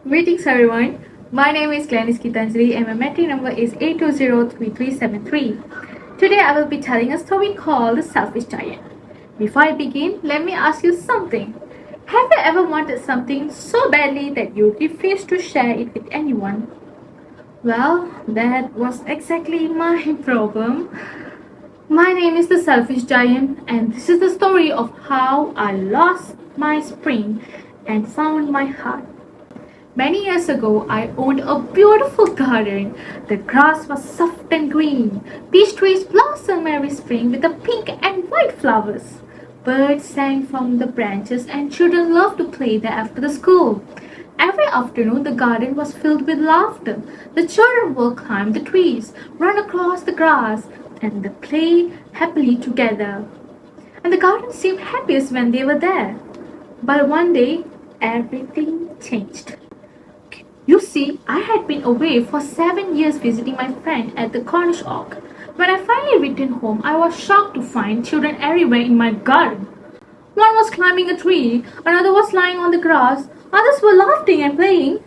Greetings everyone. My name is Glennis Gitanjali and my metric number is 8203373. Today I will be telling a story called The Selfish Giant. Before I begin, let me ask you something. Have you ever wanted something so badly that you refused to share it with anyone? Well, that was exactly my problem. My name is The Selfish Giant and this is the story of how I lost my spring and found my heart. Many years ago, I owned a beautiful garden. The grass was soft and green. Peach trees blossomed every spring with the pink and white flowers. Birds sang from the branches and children loved to play there after the school. Every afternoon, the garden was filled with laughter. The children would climb the trees, run across the grass, and they play happily together. And the garden seemed happiest when they were there. But one day, everything changed. You see, I had been away for 7 years visiting my friend at the Cornish Oak. When I finally returned home, I was shocked to find children everywhere in my garden. One was climbing a tree, another was lying on the grass, others were laughing and playing.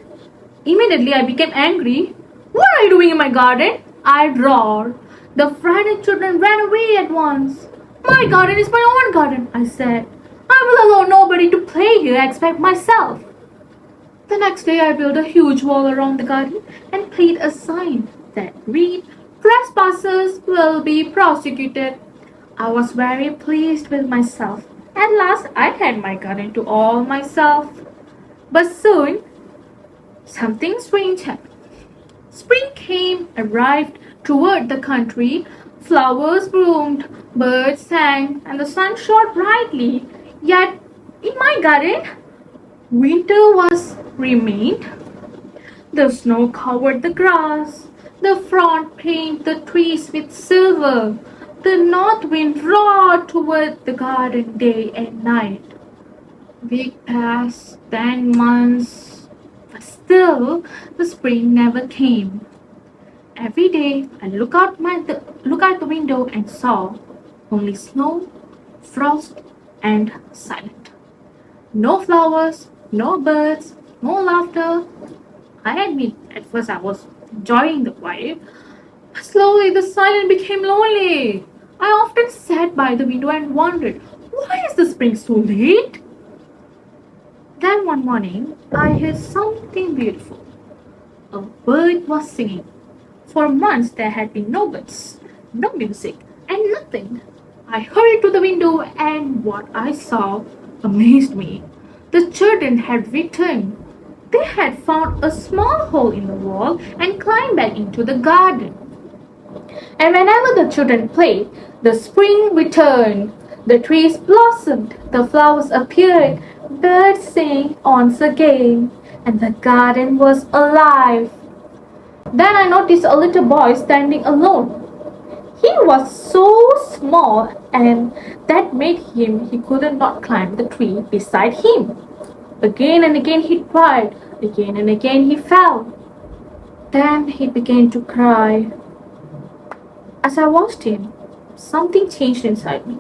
Immediately, I became angry. What are you doing in my garden? I roared. The frightened children ran away at once. My garden is my own garden, I said. I will allow nobody to play here except myself. The next day, I built a huge wall around the garden and placed a sign that read, "Trespassers will be prosecuted." I was very pleased with myself. At last, I had my garden to all myself. But soon, something strange happened. Spring arrived toward the country. Flowers bloomed, birds sang, and the sun shone brightly. Yet, in my garden, winter was remained. The snow covered the grass. The frost painted the trees with silver. The north wind roared toward the garden day and night. Weeks passed, 10 months, but still the spring never came. Every day I looked out the window and saw only snow, frost, and silence. No flowers, no birds, no laughter. I admit at first I was enjoying the vibe, but slowly the silence became lonely. I often sat by the window and wondered, why is the spring so late? Then one morning I heard something beautiful. A bird was singing. For months there had been no birds, no music, and nothing. I hurried to the window and what I saw amazed me. The children had returned. They had found a small hole in the wall and climbed back into the garden. And whenever the children played, the spring returned. The trees blossomed, the flowers appeared, birds sang once again, and the garden was alive. Then I noticed a little boy standing alone. He was so small and that made he could not climb the tree beside him. Again and again he tried, again and again he fell. Then he began to cry. As I watched him, something changed inside me.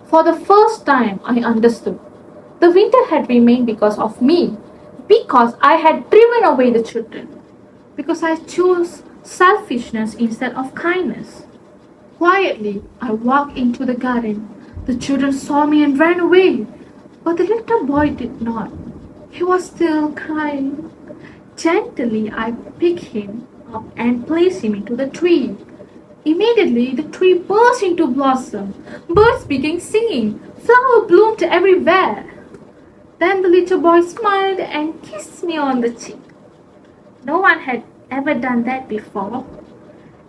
For the first time I understood. The winter had remained because of me, because I had driven away the children, because I chose selfishness instead of kindness. Quietly, I walked into the garden. The children saw me and ran away, but the little boy did not. He was still crying. Gently, I picked him up and placed him into the tree. Immediately, the tree burst into blossom. Birds began singing. Flowers bloomed everywhere. Then the little boy smiled and kissed me on the cheek. No one had ever done that before.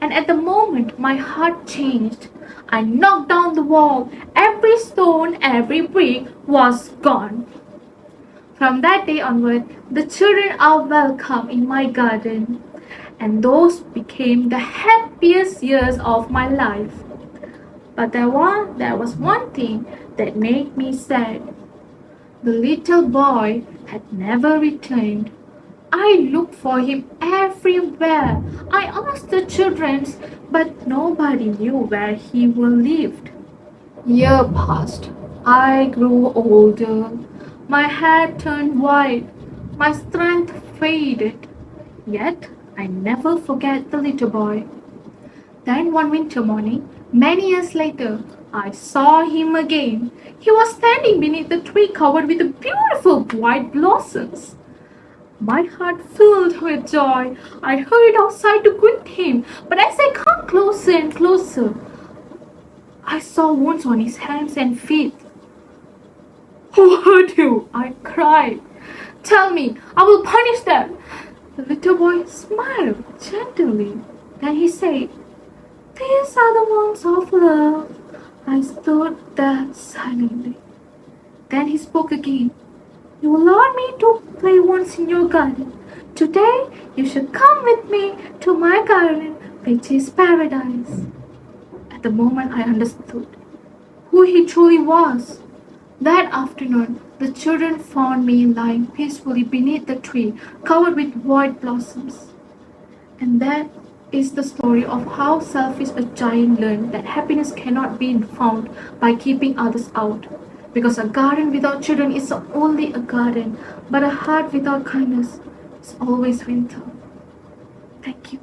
And at the moment my heart changed. I knocked down the wall. Every stone, every brick was gone. From that day onward, the children are welcome in my garden. And those became the happiest years of my life. But there was one thing that made me sad. The little boy had never returned. I looked for him everywhere. I asked the children, but nobody knew where he lived. Years passed. I grew older. My hair turned white. My strength faded. Yet I never forget the little boy. Then one winter morning, many years later, I saw him again. He was standing beneath the tree covered with beautiful white blossoms. My heart filled with joy. I hurried outside to greet him, but as I came closer and closer, I saw wounds on his hands and feet. Who hurt you? I cried. Tell me, I will punish them. The little boy smiled gently. Then he said, these are the wounds of love. I stood there silently. Then he spoke again. You allowed me to play once in your garden. Today you should come with me to my garden, which is paradise. At the moment I understood who he truly was. That afternoon, the children found me lying peacefully beneath the tree covered with white blossoms. And that is the story of how selfish a giant learned that happiness cannot be found by keeping others out. Because a garden without children is only a garden, but a heart without kindness is always winter. Thank you.